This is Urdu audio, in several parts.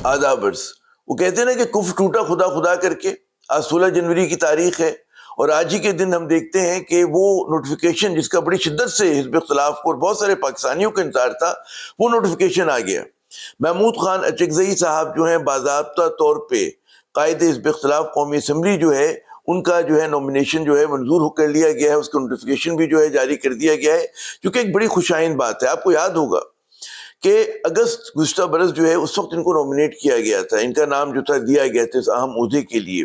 آدابرز وہ کہتے ہیں نا کہ کفر ٹوٹا خدا خدا کر کے. آج 16 جنوری کی تاریخ ہے اور آج ہی کے دن ہم دیکھتے ہیں کہ وہ نوٹیفیکیشن جس کا بڑی شدت سے حزب اختلاف کو اور بہت سارے پاکستانیوں کا انتظار تھا، وہ نوٹیفیکیشن آ گیا. محمود خان اچکزئی صاحب جو ہیں باضابطہ طور پہ قائد حزب اختلاف قومی اسمبلی جو ہے، ان کا جو ہے نومینیشن جو ہے منظور کر لیا گیا ہے، اس کا نوٹیفیکیشن بھی جو ہے جاری کر دیا گیا ہے، کیونکہ ایک بڑی خوشائند بات ہے. آپ کو یاد ہوگا کہ اگست گزشتہ برس جو ہے اس وقت ان کو نومینیٹ کیا گیا تھا، ان کا نام جو تھا دیا گیا تھا اس اہم عہدے کے لیے.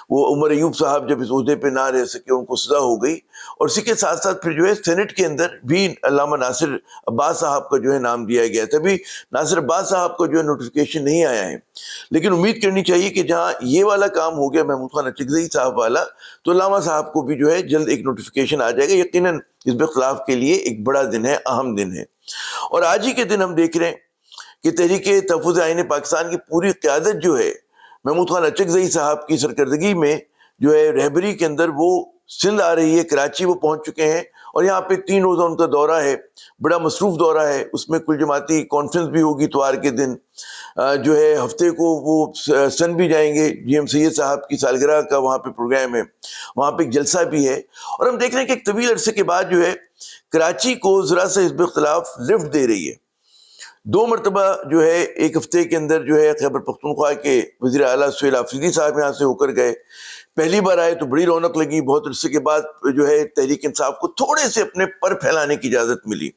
وہ عمر ایوب صاحب جب اس عہدے پہ نہ رہ سکے، ان کو سزا ہو گئی، اور اسی کے ساتھ ساتھ پھر جو ہے سینٹ کے اندر بھی علامہ ناصر عباس صاحب کا جو ہے نام دیا گیا تھا. ابھی ناصر عباس صاحب کا جو ہے نوٹیفیکیشن نہیں آیا ہے، لیکن امید کرنی چاہیے کہ جہاں یہ والا کام ہو گیا محمود خان اچکزئی صاحب والا، تو علامہ صاحب کو بھی جو ہے جلد ایک نوٹیفیکیشن آ جائے گا. یقیناً حزب اختلاف کے لیے ایک بڑا دن ہے، اہم دن ہے. اور آج ہی کے دن ہم دیکھ رہے ہیں کہ تحریک تحفظ آئین پاکستان کی پوری قیادت جو ہے محمود خان اچکزئی صاحب کی سرکردگی میں جو ہے رہبری کے اندر وہ سندھ آ رہی ہے. کراچی وہ پہنچ چکے ہیں اور یہاں پہ 3 روزہ ان کا دورہ ہے، بڑا مصروف دورہ ہے. اس میں کل جماعتی کانفرنس بھی ہوگی اتوار کے دن، جو ہے ہفتے کو وہ سن بھی جائیں گے. جی ایم سید صاحب کی سالگرہ کا وہاں پہ پروگرام ہے، وہاں پہ ایک جلسہ بھی ہے. اور ہم دیکھ رہے ہیں کہ ایک طویل عرصے کے بعد جو ہے کراچی کو ذرا سا حزب اختلاف لفٹ دے رہی ہے. 2 مرتبہ جو ہے ایک ہفتے کے اندر جو ہے خیبر پختونخوا کے وزیر اعلیٰ سہیل آفریدی صاحب یہاں سے ہو کر گئے. پہلی بار آئے تو بڑی رونق لگی، بہت عرصے کے بعد جو ہے تحریک انصاف کو تھوڑے سے اپنے پر پھیلانے کی اجازت ملی،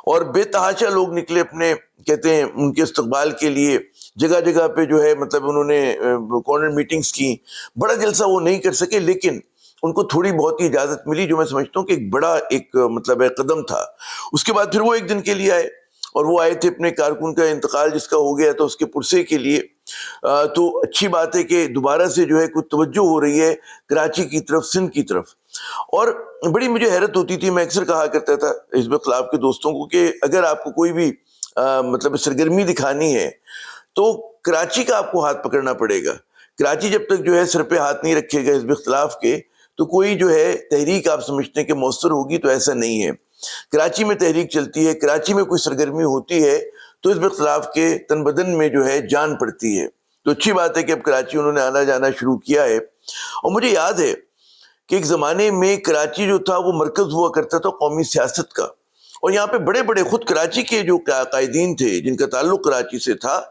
اور بے تحاشا لوگ نکلے اپنے، کہتے ہیں ان کے استقبال کے لیے. جگہ جگہ پہ جو ہے مطلب انہوں نے کارنر میٹنگز کی. بڑا جلسہ وہ نہیں کر سکے، لیکن ان کو تھوڑی بہت ہی اجازت ملی، جو میں سمجھتا ہوں کہ ایک بڑا ایک مطلب قدم تھا. اس کے بعد پھر وہ ایک دن کے لیے آئے، اور وہ آئے تھے اپنے کارکن کا انتقال جس کا ہو گیا تھا اس کے پرسے کے لیے. تو اچھی بات ہے کہ دوبارہ سے جو ہے کوئی توجہ ہو رہی ہے کراچی کی طرف، سندھ کی طرف. اور بڑی مجھے حیرت ہوتی تھی، میں اکثر کہا کرتا تھا حزب اختلاف کے دوستوں کو کہ اگر آپ کو کوئی بھی مطلب سرگرمی دکھانی ہے تو کراچی کا آپ کو ہاتھ پکڑنا پڑے گا. کراچی جب تک جو ہے سر پہ ہاتھ نہیں رکھے گا حزب اختلاف کے، تو کوئی جو ہے تحریک آپ سمجھتے ہیں کہ مؤثر ہوگی، تو ایسا نہیں ہے. کراچی میں تحریک چلتی ہے، کراچی میں کوئی سرگرمی ہوتی ہے تو حزب اختلاف کے تن بدن میں جو ہے جان پڑتی ہے. تو اچھی بات ہے کہ اب کراچی انہوں نے آنا جانا شروع کیا ہے. اور مجھے یاد ہے کہ ایک زمانے میں کراچی جو تھا وہ مرکز ہوا کرتا تھا قومی سیاست کا، اور یہاں پہ بڑے بڑے خود کراچی کے جو قائدین تھے جن کا تعلق کراچی سے تھا،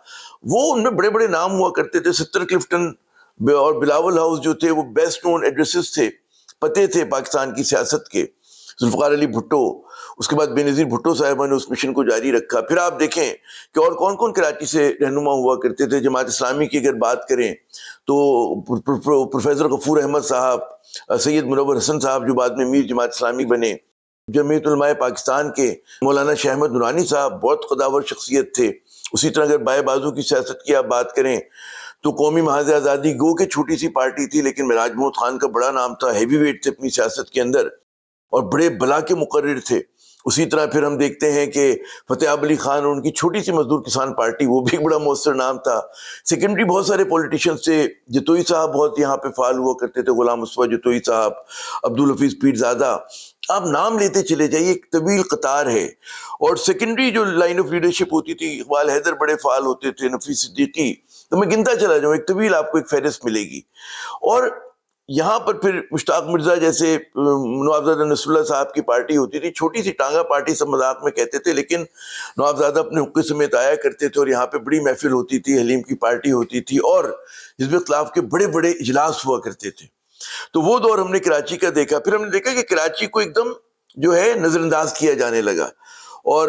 وہ ان میں بڑے بڑے نام ہوا کرتے تھے. ستر کلفٹن اور بلاول ہاؤس جو تھے وہ بیسٹ نون ایڈریسز تھے، پتے تھے پاکستان کی سیاست کے. ذوالفقار علی بھٹو، اس کے بعد بے نظیر بھٹو صاحبہ نے اس مشن کو جاری رکھا. پھر آپ دیکھیں کہ اور کون کون کراچی سے رہنما ہوا کرتے تھے. جماعت اسلامی کی اگر بات کریں تو پروفیسر غفور احمد صاحب، سید منور حسن صاحب جو بعد میں میر جماعت اسلامی بنے، جمعیت علماء پاکستان کے مولانا شاہ احمد نورانی صاحب بہت قداور شخصیت تھے. اسی طرح اگر بائیں بازو کی سیاست کی آپ بات کریں تو قومی محاذ آزادی گو کہ چھوٹی سی پارٹی تھی، لیکن معراج محمود خان کا بڑا نام تھا، ہیوی ویٹ تھے اپنی سیاست کے اندر اور بڑے بلا کے مقرر تھے. اسی طرح پھر ہم دیکھتے ہیں کہ فتح علی خان اور ان کی چھوٹی سی مزدور کسان پارٹی، وہ بھی ایک بڑا مؤثر نام تھا. سیکنڈری بہت سارے پولیٹیشنز تھے. جتوئی صاحب بہت یہاں پہ فعال ہوا کرتے تھے، غلام مصطفیٰ جتوئی صاحب، عبدالحفیظ پیرزادہ، آپ نام لیتے چلے جائیے، ایک طویل قطار ہے. اور سیکنڈری جو لائن آف لیڈرشپ ہوتی تھی، اقبال حیدر بڑے فعال ہوتے تھے، نفیس صدیقی، تو میں گنتا چلا جاؤں، ایک طویل آپ کو ایک فہرست ملے گی. اور یہاں پر پھر مشتاق مرزا جیسے نوابزادہ نصر اللہ صاحب کی پارٹی ہوتی تھی، چھوٹی سی ٹانگا پارٹی سب مذاق میں کہتے تھے، لیکن نوابزادہ اپنے حقے سمیت آیا کرتے تھے اور یہاں پہ بڑی محفل ہوتی تھی، حلیم کی پارٹی ہوتی تھی، اور حزب اختلاف کے بڑے بڑے اجلاس ہوا کرتے تھے. تو وہ دور ہم نے کراچی کا دیکھا. پھر ہم نے دیکھا کہ کراچی کو ایک دم جو ہے نظر انداز کیا جانے لگا، اور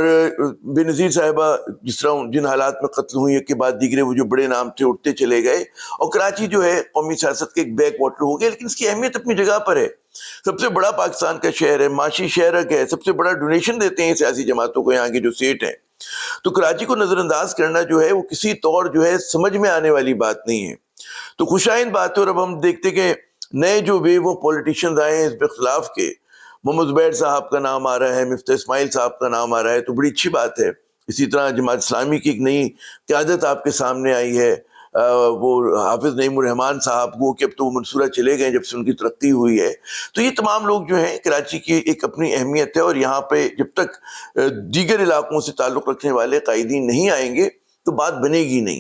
بے نظیر صاحبہ جس طرح جن حالات میں قتل ہوئی، ایک کے بعد دیگرے وہ جو بڑے نام تھے اٹھتے چلے گئے، اور کراچی جو ہے قومی سیاست کے ایک بیک واٹر ہو گیا. لیکن اس کی اہمیت اپنی جگہ پر ہے. سب سے بڑا پاکستان کا شہر ہے، معاشی شہرک ہے، سب سے بڑا ڈونیشن دیتے ہیں سیاسی جماعتوں کو یہاں کے جو سیٹ ہیں. تو کراچی کو نظر انداز کرنا جو ہے وہ کسی طور جو ہے سمجھ میں آنے والی بات نہیں ہے. تو خوشائند بات ہے. اور اب ہم دیکھتے کہ نئے جو ویو آف پولیٹیشنز آئے ہیں حزب اختلاف کے، محمد زبیر صاحب کا نام آ رہا ہے، مفتاح اسماعیل صاحب کا نام آ رہا ہے، تو بڑی اچھی بات ہے. اسی طرح جماعت اسلامی کی ایک نئی قیادت آپ کے سامنے آئی ہے، وہ حافظ نعیم الرحمان صاحب، وہ کہ اب تو وہ منصورہ چلے گئے جب سے ان کی ترقی ہوئی ہے. تو یہ تمام لوگ جو ہیں کراچی کی ایک اپنی اہمیت ہے، اور یہاں پہ جب تک دیگر علاقوں سے تعلق رکھنے والے قائدین نہیں آئیں گے تو بات بنے گی نہیں.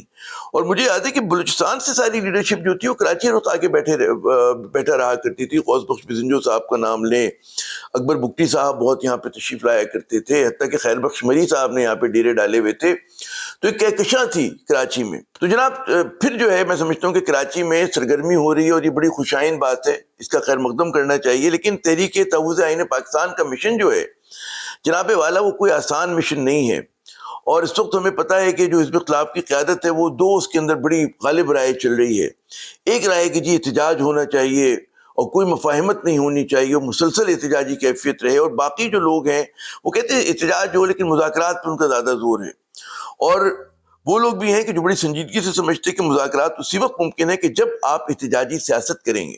اور مجھے یاد ہے کہ بلوچستان سے ساری لیڈرشپ جو تھی وہ کراچی روز آگے بیٹھا رہا کرتی تھی. غوث بخش بزنجو صاحب کا نام لیں, اکبر بگٹی صاحب بہت یہاں پہ تشریف لایا کرتے تھے, حتیٰ کہ خیر بخش مری صاحب نے یہاں پہ ڈیرے ڈالے ہوئے تھے. تو ایک کہکشاں تھی کراچی میں. تو جناب پھر جو ہے میں سمجھتا ہوں کہ کراچی میں سرگرمی ہو رہی ہے اور یہ بڑی خوشائن بات ہے, اس کا خیر مقدم کرنا چاہیے. لیکن تحریک تحفظ آئین پاکستان کا مشن جو ہے جناب والا وہ کوئی آسان مشن نہیں ہے. اور اس وقت ہمیں پتہ ہے کہ جو حزب اختلاف کی قیادت ہے وہ دو اس کے اندر بڑی غالب رائے چل رہی ہے. ایک رائے کہ جی احتجاج ہونا چاہیے اور کوئی مفاہمت نہیں ہونی چاہیے, اور مسلسل احتجاجی کیفیت رہے. اور باقی جو لوگ ہیں وہ کہتے ہیں احتجاج ہو لیکن مذاکرات پہ ان کا زیادہ زور ہے. اور وہ لوگ بھی ہیں کہ جو بڑی سنجیدگی سے سمجھتے ہیں کہ مذاکرات اسی وقت ممکن ہے کہ جب آپ احتجاجی سیاست کریں گے.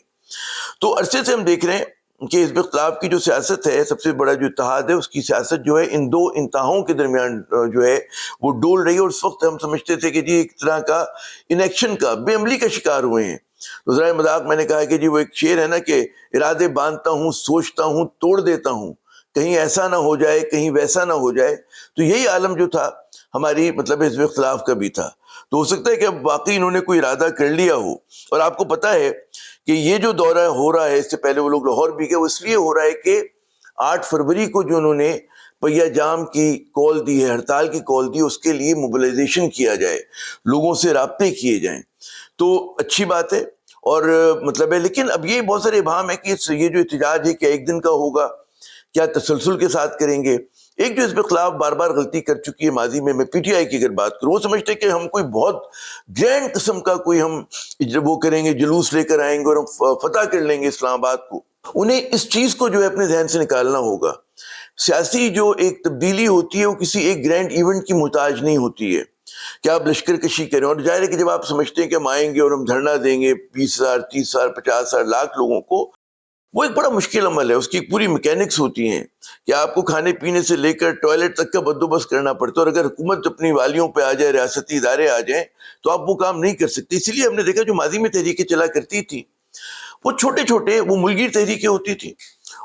تو عرصے سے ہم دیکھ رہے ہیں کہ حزب اختلاف کی جو سیاست ہے, سب سے بڑا جو اتحاد ہے, اس کی سیاست جو ہے ان دو انتہاؤں کے درمیان جو ہے وہ ڈول رہی ہے. اور اس وقت ہم سمجھتے تھے کہ جی ایک طرح کا انیکشن کا, بے عملی کا شکار ہوئے ہیں. تو ذرا مذاق میں نے کہا کہ جی وہ ایک شعر ہے نا کہ ارادے باندھتا ہوں, سوچتا ہوں, توڑ دیتا ہوں, کہیں ایسا نہ ہو جائے, کہیں ویسا نہ ہو جائے. تو یہی عالم جو تھا ہماری مطلب حزب اختلاف کا بھی تھا. تو ہو سکتا ہے کہ اب واقعی انہوں نے کوئی ارادہ کر لیا ہو. اور آپ کو پتہ ہے کہ یہ جو دورہ ہو رہا ہے, اس سے پہلے وہ لوگ لاہور بھی گئے, وہ اس لیے ہو رہا ہے کہ 8 فروری کو جو انہوں نے پہیا جام کی کال دی ہے, ہڑتال کی کال دی, اس کے لیے موبلائزیشن کیا جائے, لوگوں سے رابطے کیے جائیں. تو اچھی بات ہے اور مطلب ہے. لیکن اب یہ بہت سارے ابہام ہے کہ یہ جو احتجاج ہے کیا ایک دن کا ہوگا, کیا تسلسل کے ساتھ کریں گے. ایک جو حزب اختلاف بار بار غلطی کر چکی ہے ماضی میں پی ٹی آئی کی اگر بات کروں, وہ سمجھتے کہ ہم کوئی بہت گرینڈ قسم کا کوئی ہم وہ کریں گے, جلوس لے کر آئیں گے اور ہم فتح کر لیں گے اسلام آباد کو. انہیں اس چیز کو جو ہے اپنے ذہن سے نکالنا ہوگا. سیاسی جو ایک تبدیلی ہوتی ہے وہ کسی ایک گرینڈ ایونٹ کی محتاج نہیں ہوتی ہے کہ آپ لشکر کشی کریں. اور ظاہر ہے کہ جب آپ سمجھتے ہیں کہ ہم آئیں گے اور ہم دھرنا دیں گے 20,000 30,000 50,000 لاکھ لوگوں کو, وہ ایک بڑا مشکل عمل ہے. اس کی ایک پوری میکینکس ہوتی ہیں کہ آپ کو کھانے پینے سے لے کر ٹوائلٹ تک کا بندوبست کرنا پڑتا ہے. اور اگر حکومت اپنی والیوں پہ آ جائے, ریاستی ادارے آ جائیں, تو آپ وہ کام نہیں کر سکتے. اسی لیے ہم نے دیکھا جو ماضی میں تحریکیں چلا کرتی تھی وہ چھوٹے چھوٹے وہ ملگیر تحریکیں ہوتی تھی,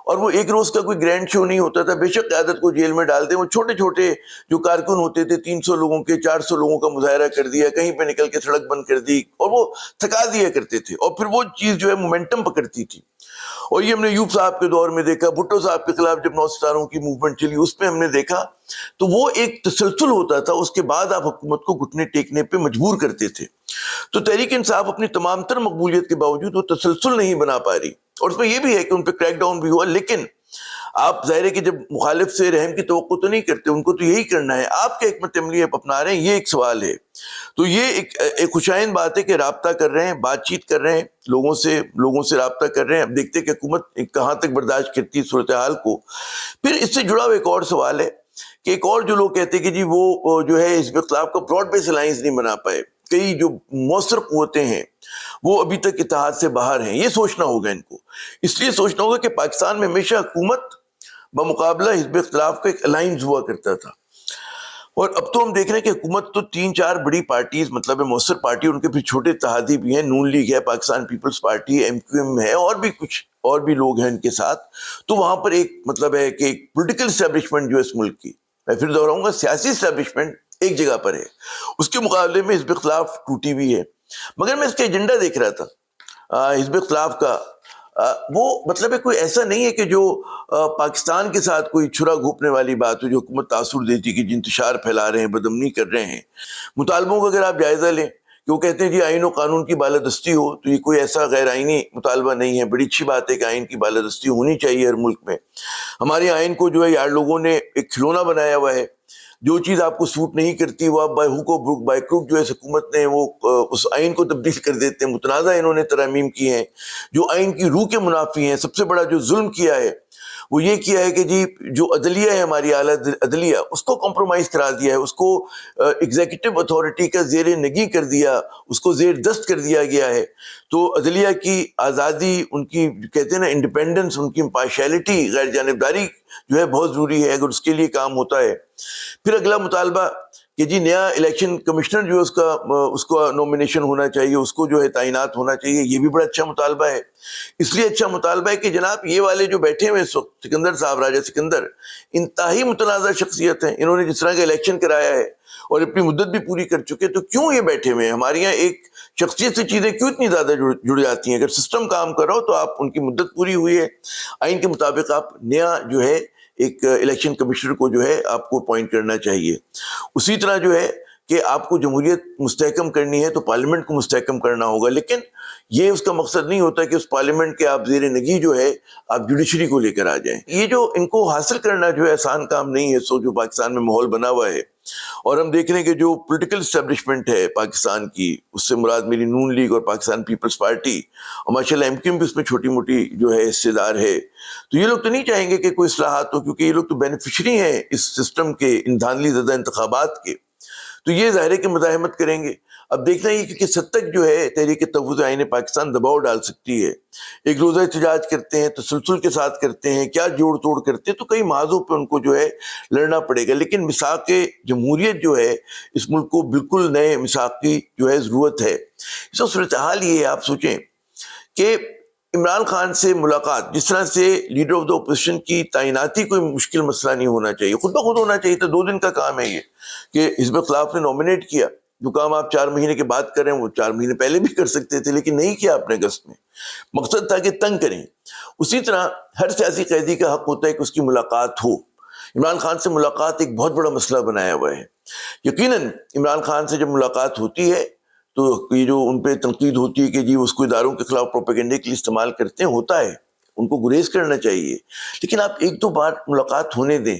اور وہ ایک روز کا کوئی گرینڈ شو نہیں ہوتا تھا. بے شک قیادت کو جیل میں ڈال دیں, وہ چھوٹے چھوٹے جو کارکن ہوتے تھے 300 لوگوں کے 400 لوگوں کا مظاہرہ کر دیا, کہیں پہ نکل کے سڑک بند کر دی, اور وہ تھکا دیا کرتے تھے. اور پھر وہ چیز جو ہے مومنٹم پکڑتی تھی. اور یہ ہم نے ایوب صاحب کے دور میں دیکھا, بھٹو صاحب کے خلاف جب 9 ستاروں کی موومنٹ چلی اس پہ ہم نے دیکھا. تو وہ ایک تسلسل ہوتا تھا, اس کے بعد آپ حکومت کو گھٹنے ٹیکنے پہ مجبور کرتے تھے. تو تحریک انصاف اپنی تمام تر مقبولیت کے باوجود وہ تسلسل نہیں بنا پا رہی. اور اس میں یہ بھی ہے کہ ان پہ کریک ڈاؤن بھی ہوا, لیکن آپ ظاہر ہے کہ جب مخالف سے رحم کی توقع تو نہیں کرتے, ان کو تو یہی کرنا ہے. آپ کے حکمت عملی آپ اپنا رہے ہیں, یہ ایک سوال ہے. تو یہ ایک خوشائند بات ہے کہ رابطہ کر رہے ہیں, بات چیت کر رہے ہیں, لوگوں سے رابطہ کر رہے ہیں. اب دیکھتے ہیں کہ حکومت کہاں تک برداشت کرتی ہے صورتحال کو. پھر اس سے جڑا ہوا ایک اور سوال ہے کہ ایک اور جو لوگ کہتے ہیں کہ جی وہ جو ہے حزب اختلاف کا براڈ بیس الائنس نہیں بنا پائے, کئی جو مؤثر قوتیں ہیں وہ ابھی تک اتحاد سے باہر ہیں. یہ سوچنا ہوگا ان کو. اس لیے سوچنا ہوگا کہ پاکستان میں ہمیشہ حکومت بمقابلہ حزب اختلاف کا ایک الائنس ہوا کرتا تھا. اور اب تو ہم دیکھ رہے ہیں کہ حکومت تو 3-4 بڑی پارٹیز مطلب مؤثر پارٹی, ان کے پھر چھوٹے اتحادی بھی ہیں, نون لیگ ہے, پاکستان پیپلز پارٹی, MQM ہے, اور بھی کچھ اور بھی لوگ ہیں ان کے ساتھ. تو وہاں پر ایک مطلب ہے کہ ایک پولیٹیکل اسٹیبلشمنٹ جو ہے اس ملک کی, میں پھر دہراؤں گا, سیاسی اسٹیبلشمنٹ ایک جگہ پر ہے. اس کے مقابلے میں حزب اختلاف ٹوٹی ہوئی ہے. مگر میں اس کا ایجنڈا دیکھ رہا تھا حزب اختلاف کا, وہ مطلب ہے کوئی ایسا نہیں ہے کہ جو پاکستان کے ساتھ کوئی چھرا گھونپنے والی بات ہو, جو حکومت تاثر دیتی کہ انتشار پھیلا رہے ہیں, بدامنی کر رہے ہیں. مطالبوں کا اگر آپ جائزہ لیں کہ وہ کہتے ہیں جی آئین و قانون کی بالادستی ہو, تو یہ کوئی ایسا غیر آئینی مطالبہ نہیں ہے. بڑی اچھی بات ہے کہ آئین کی بالادستی ہونی چاہیے ہر ملک میں. ہمارے آئین کو جو ہے یار لوگوں نے ایک کھلونا بنایا ہوا ہے, جو چیز آپ کو سوٹ نہیں کرتی وہ آپ بائی ہوک و بروک بائی کروک جو ہے حکومت نے وہ اس آئین کو تبدیل کر دیتے ہیں. متنازع انہوں نے ترامیم کی ہیں جو آئین کی روح کے منافی ہیں. سب سے بڑا جو ظلم کیا ہے وہ یہ کیا ہے کہ جی جو عدلیہ ہے ہماری اعلیٰ عدلیہ, اس کو کمپرومائز کرا دیا ہے, اس کو ایگزیکٹو اتھارٹی کا زیر نگی کر دیا, اس کو زیر دست کر دیا گیا ہے. تو عدلیہ کی آزادی, ان کی کہتے ہیں نا انڈیپینڈنس, ان کی امپارشیلٹی, غیر جانبداری جو ہے بہت ضروری ہے. اگر اس کے لیے کام ہوتا ہے. پھر اگلا مطالبہ کہ جی نیا الیکشن کمشنر جو ہے اس کا نومینیشن ہونا چاہیے، اس کو جو ہے تعینات ہونا چاہیے، یہ بھی بڑا اچھا مطالبہ ہے۔ اس لیے اچھا مطالبہ ہے کہ جناب یہ والے جو بیٹھے ہوئے اس وقت سکندر صاحب، راجہ سکندر، انتہائی متنازع شخصیت ہیں، انہوں نے جس طرح کا الیکشن کرایا ہے اور اپنی مدت بھی پوری کر چکے، تو کیوں یہ بیٹھے ہوئے ہیں؟ ہمارے یہاں ایک شخصیت سے چیزیں کیوں اتنی زیادہ جڑ جاتی ہیں؟ اگر سسٹم کام کر رہا ہو تو آپ ان کی مدت پوری ہوئی ہے، آئین کے مطابق آپ نیا جو ہے ایک الیکشن کمشنر کو جو ہے آپ کو اپوائنٹ کرنا چاہیے۔ اسی طرح جو ہے کہ آپ کو جمہوریت مستحکم کرنی ہے تو پارلیمنٹ کو مستحکم کرنا ہوگا، لیکن یہ اس کا مقصد نہیں ہوتا کہ اس پارلیمنٹ کے آپ زیر نگی جو ہے آپ جوڈیشری کو لے کر آ جائیں۔ یہ جو ان کو حاصل کرنا جو ہے آسان کام نہیں ہے، سو جو پاکستان میں ماحول بنا ہوا ہے، اور ہم دیکھ رہے ہیں کہ جو پولیٹیکل اسٹیبلشمنٹ ہے پاکستان کی، اس سے مراد میری نون لیگ اور پاکستان پیپلز پارٹی، اور ماشاءاللہ ایم کیو ایم بھی اس میں چھوٹی موٹی جو ہے حصے دار ہے، تو یہ لوگ تو نہیں چاہیں گے کہ کوئی اصلاحات ہو، کیونکہ یہ لوگ تو بینیفیشری ہیں اس سسٹم کے، ان دھاندلی زدہ انتخابات کے، تو یہ ظاہر ہے کہ مزاحمت کریں گے۔ اب دیکھنا یہ کہ کس حد تک جو ہے تحریک تحفظ آئین پاکستان دباؤ ڈال سکتی ہے۔ ایک روزہ احتجاج کرتے ہیں، تسلسل کے ساتھ کرتے ہیں، کیا جوڑ توڑ کرتے ہیں، تو کئی محاذوں پہ ان کو جو ہے لڑنا پڑے گا، لیکن میثاق جمہوریت جو ہے اس ملک کو بالکل نئے میثاق کی جو ہے ضرورت ہے۔ اس وقت صورتحال یہ ہے، آپ سوچیں کہ عمران خان سے ملاقات، جس طرح سے لیڈر آف دا اپوزیشن کی تعیناتی کوئی مشکل مسئلہ نہیں ہونا چاہیے، خود بخود ہونا چاہیے تھا، 2 دن کا کام ہے یہ کہ حزب اختلاف نے نومینیٹ کیا۔ جو کام آپ 4 مہینے کے بعد کریں وہ 4 مہینے پہلے بھی کر سکتے تھے، لیکن نہیں کیا آپ نے اگست میں، مقصد تھا کہ تنگ کریں۔ اسی طرح ہر سیاسی قیدی کا حق ہوتا ہے کہ اس کی ملاقات ہو۔ عمران خان سے ملاقات ایک بہت بڑا مسئلہ بنایا ہوا ہے۔ یقیناً عمران خان سے جب ملاقات ہوتی ہے تو یہ جو ان پہ تنقید ہوتی ہے کہ جی اس کو اداروں کے خلاف پروپیگنڈے کے لیے استعمال کرتے ہیں، ہوتا ہے، ان کو گریز کرنا چاہیے، لیکن آپ 1-2 بار ملاقات ہونے دیں۔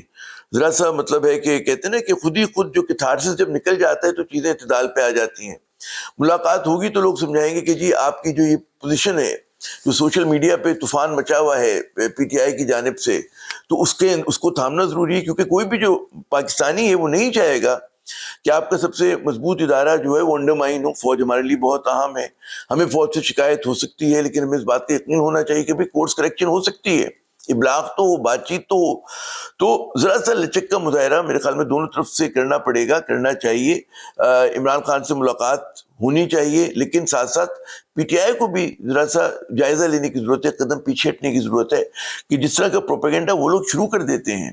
ذرا سا مطلب ہے کہ کہتے ہیں نا کہ خود جو کتھارسس جب نکل جاتا ہے تو چیزیں اعتدال پہ آ جاتی ہیں۔ ملاقات ہوگی تو لوگ سمجھائیں گے کہ جی آپ کی جو یہ پوزیشن ہے، جو سوشل میڈیا پہ طوفان مچا ہوا ہے پی ٹی آئی کی جانب سے، تو اس کو تھامنا ضروری ہے، کیونکہ کوئی بھی جو پاکستانی ہے وہ نہیں چاہے گا کہ آپ کا سب سے مضبوط ادارہ جو ہے وہ انڈرمائن ہو۔ فوج ہمارے لیے بہت اہم ہے، ہمیں فوج سے شکایت ہو سکتی ہے، لیکن ہمیں اس بات کا یقین ہونا چاہیے کہ بھی کورس کریکشن ہو سکتی ہے، ابلاغ تو ہو، بات چیت تو ہو۔ تو ذرا سا لچک کا مظاہرہ میرے خیال میں دونوں طرف سے کرنا پڑے گا، کرنا چاہیے۔ عمران خان سے ملاقات ہونی چاہیے، لیکن ساتھ ساتھ پی ٹی آئی کو بھی ذرا سا جائزہ لینے کی ضرورت ہے، قدم پیچھے ہٹنے کی ضرورت ہے کہ جس طرح کا پروپیگنڈا وہ لوگ شروع کر دیتے ہیں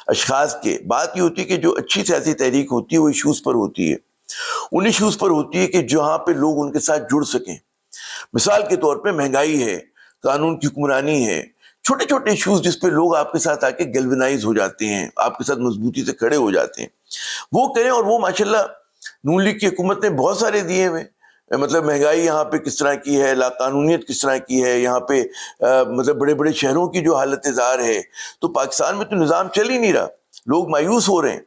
اشخاص کے۔ بات یہ ہوتی ہے کہ جو اچھی سیاسی تحریک ہوتی ہے وہ ایشوز پر ہوتی ہے، ان ایشوز پر ہوتی ہے کہ جہاں پہ لوگ ان کے ساتھ جڑ سکیں۔ مثال کے طور پہ مہنگائی ہے، قانون کی حکمرانی ہے، چھوٹے چھوٹے ایشوز جس پہ لوگ آپ کے ساتھ آ کے گیلونائز ہو جاتے ہیں، آپ کے ساتھ مضبوطی سے کھڑے ہو جاتے ہیں، وہ کریں۔ اور وہ ماشاءاللہ نون لیگ کی حکومت نے بہت سارے دیے ہوئے، مطلب مہنگائی یہاں پہ کس طرح کی ہے، لا قانونیت کس طرح کی ہے یہاں پہ، مطلب بڑے بڑے شہروں کی جو حالت زار ہے، تو پاکستان میں تو نظام چل ہی نہیں رہا، لوگ مایوس ہو رہے ہیں۔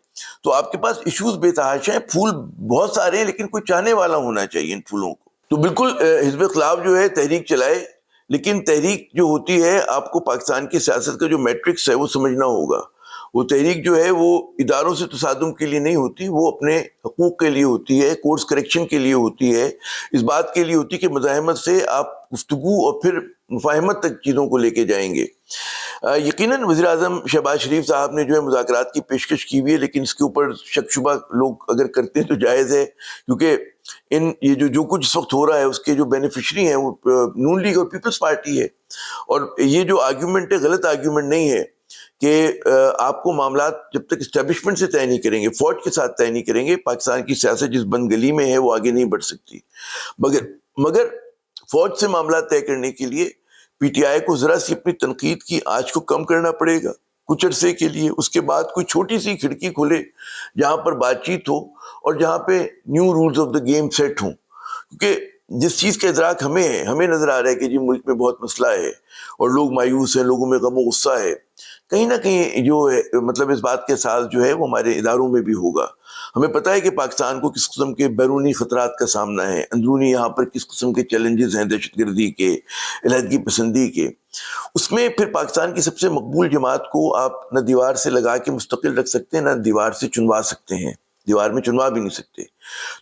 تو آپ کے پاس ایشوز بے تحاشا ہیں، پھول بہت سارے ہیں، لیکن کوئی چاہنے والا ہونا چاہیے ان پھولوں کو۔ تو بالکل حزب اختلاف جو ہے تحریک چلائے، لیکن تحریک جو ہوتی ہے، آپ کو پاکستان کی سیاست کا جو میٹرکس ہے وہ سمجھنا ہوگا۔ وہ تحریک جو ہے وہ اداروں سے تصادم کے لیے نہیں ہوتی، وہ اپنے حقوق کے لیے ہوتی ہے، کورس کریکشن کے لیے ہوتی ہے، اس بات کے لیے ہوتی ہے کہ مزاحمت سے آپ گفتگو اور پھر مفاہمت تک چیزوں کو لے کے جائیں گے۔ یقیناً وزیر اعظم شہباز شریف صاحب نے جو ہے مذاکرات کی پیشکش کی ہوئی ہے، لیکن اس کے اوپر شک شبہ لوگ اگر کرتے ہیں تو جائز ہے، کیونکہ یہ جو کچھ اس وقت ہو رہا ہے اس کے جو بینیفیشری ہیں وہ نون لیگ اور پیپلز پارٹی ہے۔ اور یہ جو آرگیومنٹ ہے غلط آرگیومنٹ نہیں ہے کہ آپ کو معاملات جب تک اسٹیبلشمنٹ سے طے نہیں کریں گے، فوج کے ساتھ طے نہیں کریں گے، پاکستان کی سیاست جس بند گلی میں ہے وہ آگے نہیں بڑھ سکتی۔ مگر فوج سے معاملات طے کرنے کے لیے پی ٹی آئی کو ذرا سی اپنی تنقید کی آنچ کو کم کرنا پڑے گا کچھ عرصے کے لیے، اس کے بعد کوئی چھوٹی سی کھڑکی کھلے جہاں پر بات چیت ہو اور جہاں پہ new rules of the game set ہوں۔ کیونکہ جس چیز کا ادراک ہمیں نظر آ رہا ہے کہ جی ملک میں بہت مسئلہ ہے اور لوگ مایوس ہیں، لوگوں میں غم و غصہ ہے، کہیں نہ کہیں جو ہے مطلب اس بات کے احساس جو ہے وہ ہمارے اداروں میں بھی ہوگا۔ ہمیں پتہ ہے کہ پاکستان کو کس قسم کے بیرونی خطرات کا سامنا ہے، اندرونی یہاں پر کس قسم کے چیلنجز ہیں، دہشت گردی کے، علیحدگی پسندی کے۔ اس میں پھر پاکستان کی سب سے مقبول جماعت کو آپ نہ دیوار سے لگا کے مستقل رکھ سکتے ہیں، نہ دیوار سے چنوا سکتے ہیں، دیوار میں چنوا بھی نہیں سکتے۔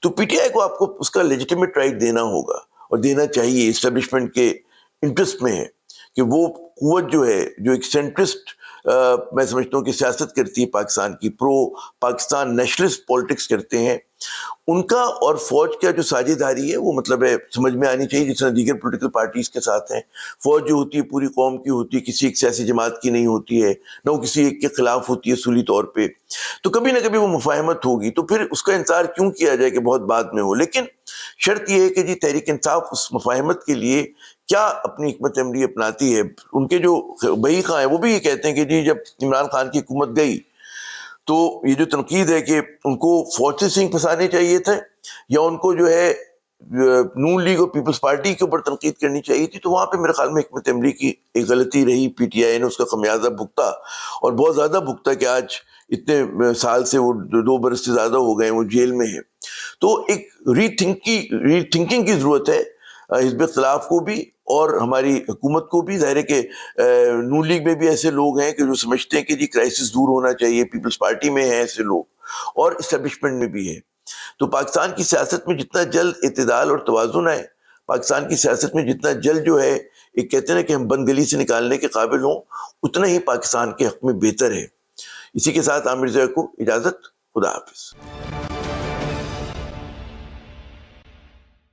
تو پی ٹی آئی کو آپ کو اس کا لیجیٹیمیٹ رائٹ دینا ہوگا اور دینا چاہیے، اسٹیبلشمنٹ کے انٹرسٹ میں ہے کہ وہ قوت جو ہے جو ایک سینٹرسٹ میں سمجھتا ہوں کہ سیاست کرتی ہے پاکستان کی، پرو پاکستان نیشنلسٹ پولیٹکس کرتے ہیں، ان کا اور فوج کا جو ساجھیداری ہے وہ مطلب ہے سمجھ میں آنی چاہیے، جس طرح دیگر پولیٹیکل پارٹیز کے ساتھ ہیں۔ فوج جو ہوتی ہے پوری قوم کی ہوتی ہے، کسی ایک سیاسی جماعت کی نہیں ہوتی ہے، نہ وہ کسی ایک کے خلاف ہوتی ہے اصولی طور پہ، تو کبھی نہ کبھی وہ مفاہمت ہوگی، تو پھر اس کا انتظار کیوں کیا جائے کہ بہت بعد میں ہو۔ لیکن شرط یہ ہے کہ جی تحریک انصاف اس مفاہمت کے لیے کیا اپنی حکمت عملی اپناتی ہے۔ ان کے جو بہی خواہ ہیں وہ بھی یہ کہتے ہیں کہ جی جب عمران خان کی حکومت گئی تو یہ جو تنقید ہے کہ ان کو فوج سے سنگ پھنسانے چاہیے تھے یا ان کو جو ہے نون لیگ اور پیپلز پارٹی کے اوپر تنقید کرنی چاہیے تھی، تو وہاں پہ میرے خیال میں حکمت عملی کی ایک غلطی رہی، پی ٹی آئی نے اس کا خمیازہ بھگتا اور بہت زیادہ بھگتا کہ آج اتنے سال سے وہ 2 برس سے زیادہ ہو گئے وہ جیل میں ہے۔ تو ایک ری تھنکنگ کی ضرورت ہے حزب اختلاف کو بھی اور ہماری حکومت کو بھی۔ ظاہر ہے کہ نون لیگ میں بھی ایسے لوگ ہیں کہ جو سمجھتے ہیں کہ جی کرائسس دور ہونا چاہیے، پیپلز پارٹی میں ہیں ایسے لوگ اور اسٹیبلشمنٹ میں بھی ہے۔ تو پاکستان کی سیاست میں جتنا جلد اعتدال اور توازن آئے، پاکستان کی سیاست میں جتنا جلد جو ہے ایک کہتے ہیں نا کہ ہم بند گلی سے نکالنے کے قابل ہوں، اتنا ہی پاکستان کے حق میں بہتر ہے۔ اسی کے ساتھ عامر ضیاء کو اجازت، خدا حافظ۔